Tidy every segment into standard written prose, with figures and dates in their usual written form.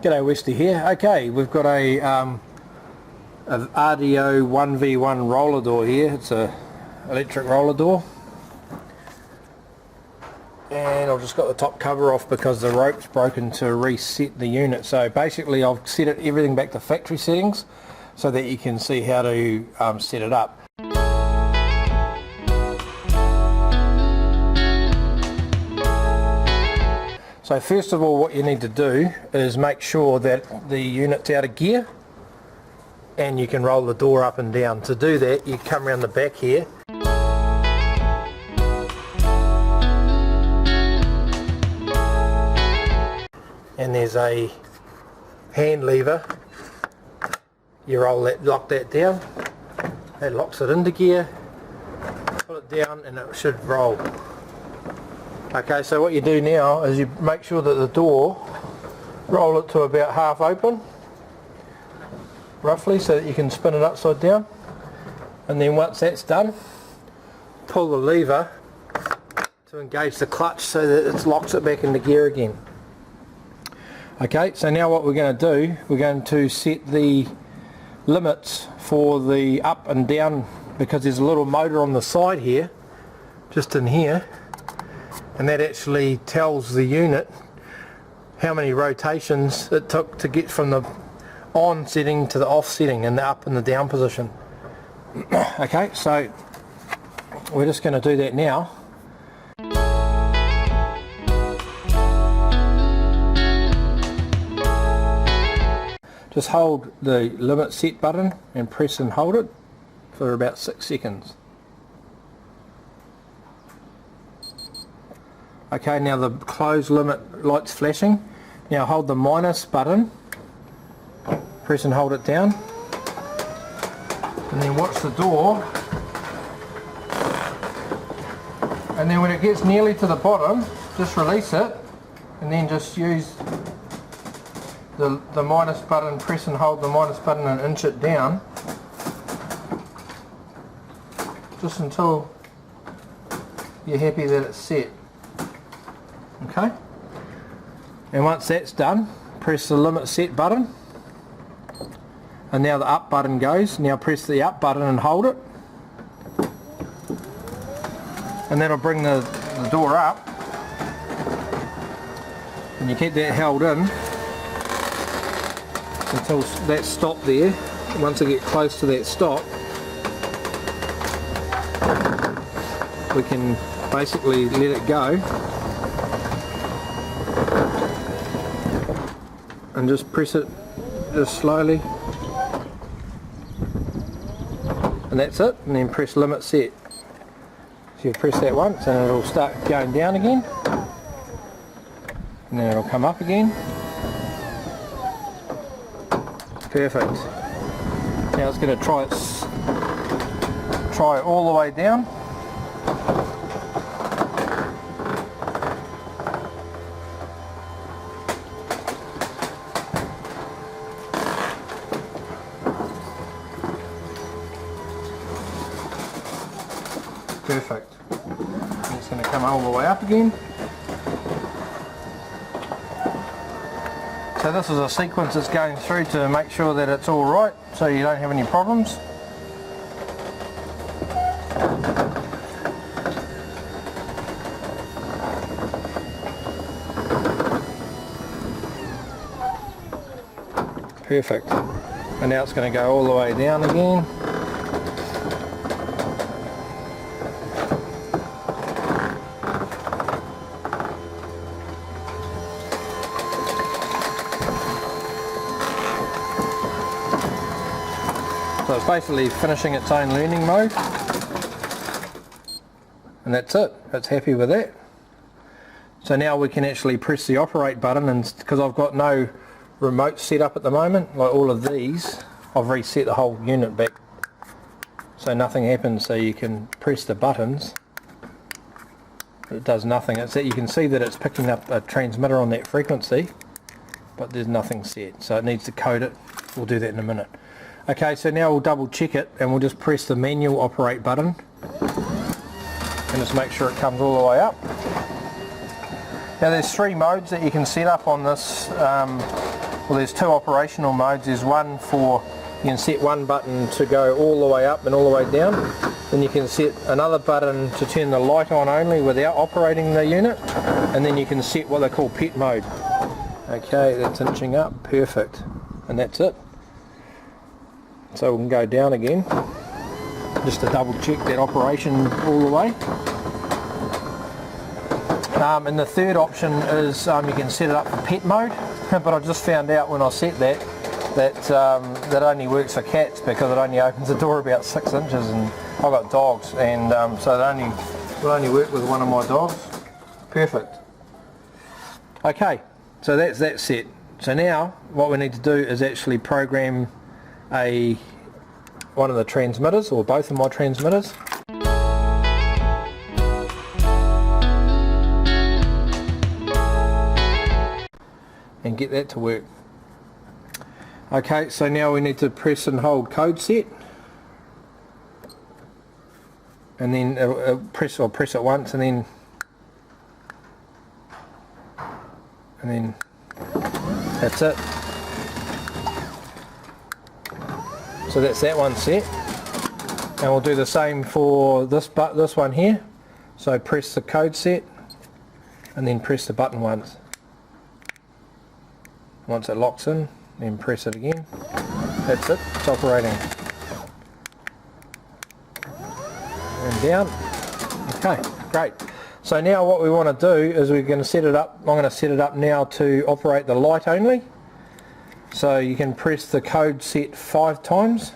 G'day Westy here. Okay, we've got a RDO 1v1 roller door here. It's a electric roller door. And I've just got the top cover off because the rope's broken to reset the unit. So basically I've set everything back to factory settings so that you can see how to set it up. So first of all, what you need to do is make sure that the unit's out of gear and you can roll the door up and down. To do that, you come around the back here and there's a hand lever. You roll that, lock that down, that locks it into gear, pull it down and it should roll. Okay, so what you do now is you make sure that the door, roll it to about half open, roughly, so that you can spin it upside down. And then once that's done, pull the lever to engage the clutch so that it locks it back into gear again. Okay, so now what we're going to do, we're going to set the limits for the up and down, because there's a little motor on the side here, just in here. And that actually tells the unit how many rotations it took to get from the on setting to the off setting in the up and the down position. Okay, so we're just going to do that now. Just hold the limit set button and press and hold it for about 6 seconds. Okay, now the closed limit light's flashing. Now hold the minus button, press and hold it down, and then watch the door. And then when it gets nearly to the bottom, just release it, and then just use the minus button, press and hold the minus button and inch it down, just until you're happy that it's set. Okay, and once that's done, press the limit set button, and now the up button goes. Now press the up button and hold it, and that'll bring the door up, and you keep that held in until that stop there. Once I get close to that stop, we can basically let it go and just press it just slowly, and that's it. And then press limit set. So you press that once and it'll start going down again, and then it'll come up again. Perfect. Now it's going to try all the way down. Perfect. And it's going to come all the way up again. So this is a sequence that's going through to make sure that it's all right, so you don't have any problems. Perfect. And now it's going to go all the way down again. So it's basically finishing its own learning mode, and that's it. It's happy with that. So now we can actually press the operate button, and because I've got no remote set up at the moment, like all of these, I've reset the whole unit back so nothing happens. So you can press the buttons, it does nothing. It's that you can see that it's picking up a transmitter on that frequency, but there's nothing set, so it needs to code it. We'll do that in a minute. Okay, so now we'll double check it, and we'll just press the manual operate button and just make sure it comes all the way up. Now there's 3 modes that you can set up on this well, there's two operational modes. There's one for, you can set one button to go all the way up and all the way down. Then you can set another button to turn the light on only without operating the unit. And then you can set what they call pet mode. Okay, that's inching up, perfect. And that's it. So we can go down again, just to double check that operation all the way. And the third option is you can set it up for pet mode, but I just found out when I set that that only works for cats because it only opens the door about 6 inches, and I've got dogs, and so it will only work with one of my dogs. Perfect. Okay, so that's that set. So now what we need to do is actually program one of the transmitters, or both of my transmitters. And get that to work. Okay, so now we need to press and hold code set, and then press it once, and then that's it. So that's that one set, and we'll do the same for this one here. So press the code set, and then press the button once. Once it locks in, then press it again. That's it, it's operating. And down. Okay, great. So now what we want to do is we're going to set it up. I'm going to set it up now to operate the light only. So you can press the code set 5 times.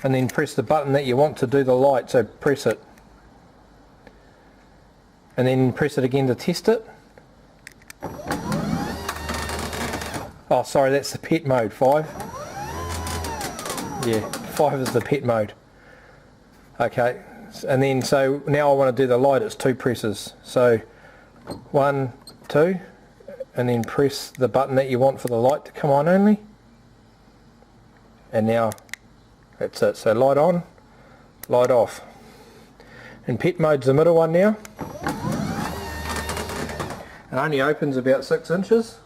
And then press the button that you want to do the light, so press it. And then press it again to test it. Oh, sorry, that's the pet mode, 5. Yeah, 5 is the pet mode. Okay, and then so now I want to do the light, it's 2 presses. So 1, 2, and then press the button that you want for the light to come on only. And now that's it, so light on, light off. And pet mode's the middle one now. It only opens about 6 inches,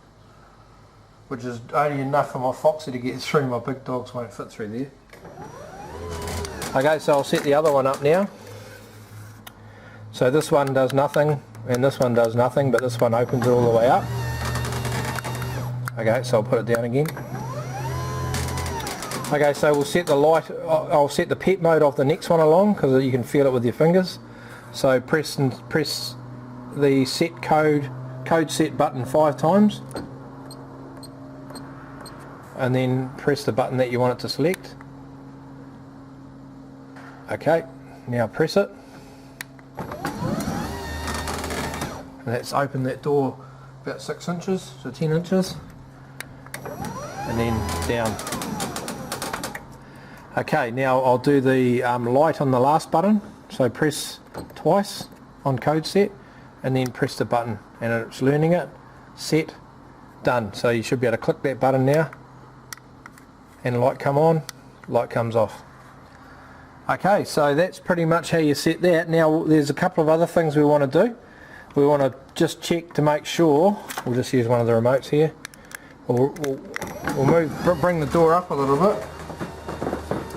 which is only enough for my Foxy to get through. My big dogs won't fit through there. Okay, so I'll set the other one up now. So this one does nothing, and this one does nothing, but this one opens it all the way up. Okay, so I'll put it down again. Okay, so we'll set the light, I'll set the pet mode of the next one along, because you can feel it with your fingers. So press the set code set button 5 times, and then press the button that you want it to select. Okay, now press it, and that's opened that door about 6 inches, so 10 inches, and then down. Okay, now I'll do the light on the last button, so press twice on code set, and then press the button, and it's learning it. Set, done. So you should be able to click that button now, and light come on, light comes off. Okay, so that's pretty much how you set that. Now there's a couple of other things we want to do. We want to just check to make sure, we'll just use one of the remotes here. We'll bring the door up a little bit,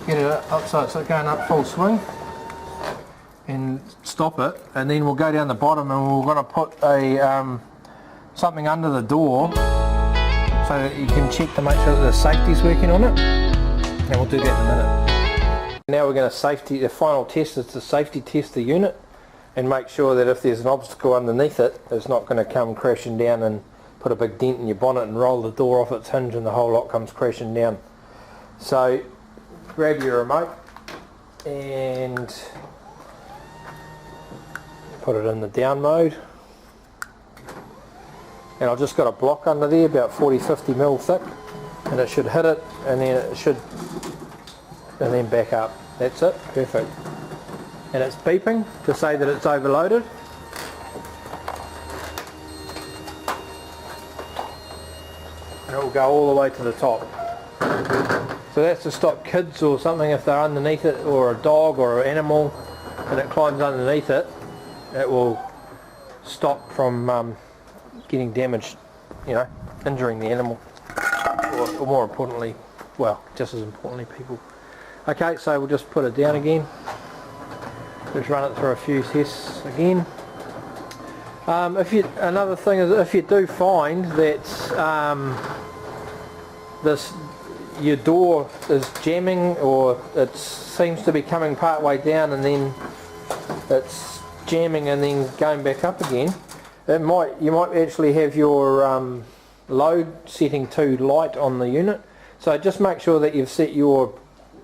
get it up so it's going up full swing, and stop it, and then we'll go down the bottom, and we're going to put a something under the door so that you can check to make sure that the safety's working on it, and we'll do that in a minute. Now we're going to the final test is to safety test the unit and make sure that if there's an obstacle underneath it, it's not going to come crashing down and put a big dent in your bonnet and roll the door off its hinge and the whole lot comes crashing down. So grab your remote and put it in the down mode, and I've just got a block under there about 40-50 mil thick, and it should hit it, and then back up. That's it, perfect. And it's beeping to say that it's overloaded. And it will go all the way to the top. So that's to stop kids or something if they're underneath it, or a dog or an animal, and it climbs underneath it. It will stop from getting damaged, you know, injuring the animal, or more importantly, well, just as importantly, people. Okay, so we'll just put it down again. Just run it through a few tests again. Another thing is, if you do find that your door is jamming, or it seems to be coming part way down and then it's jamming and then going back up again, you might actually have your load setting too light on the unit. So just make sure that you've set your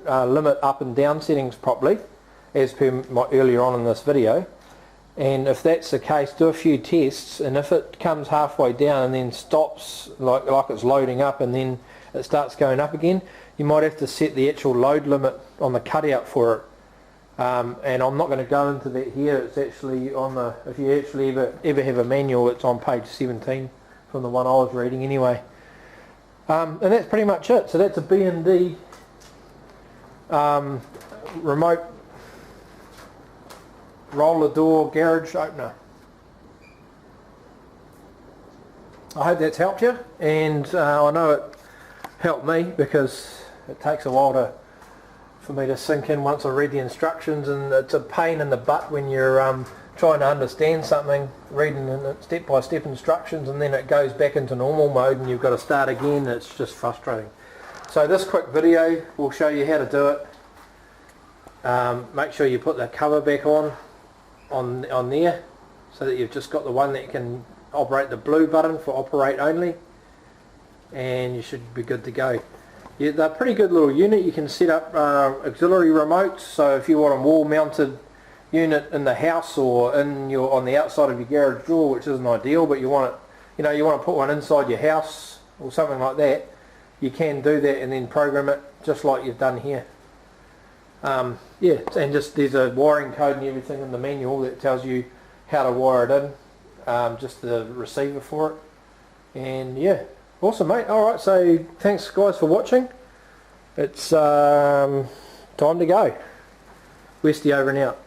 limit up and down settings properly, as per earlier on in this video. And if that's the case, do a few tests, and if it comes halfway down and then stops, like it's loading up and then it starts going up again, you might have to set the actual load limit on the cutout for it. And I'm not going to go into that here. It's actually on the, if you actually ever have a manual, it's on page 17 from the one I was reading anyway. And that's pretty much it. So that's a B and D remote roller door garage opener. I hope that's helped you, and I know it helped me, because it takes a while for me to sink in once I read the instructions, and it's a pain in the butt when you're trying to understand something, reading step-by-step instructions, and then it goes back into normal mode and you've got to start again. It's just frustrating. So this quick video will show you how to do it. Make sure you put the cover back on there, so that you've just got the one that can operate the blue button for operate only, and you should be good to go. Yeah, they're a pretty good little unit. You can set up auxiliary remotes, so if you want a wall mounted unit in the house or on the outside of your garage door, which isn't ideal, but you want it, you want to put one inside your house or something like that, you can do that and then program it just like you've done here. Yeah, and just there's a wiring code and everything in the manual that tells you how to wire it in, just the receiver for it. And yeah, awesome, mate. Alright, so thanks guys for watching. It's time to go. Westy over and out.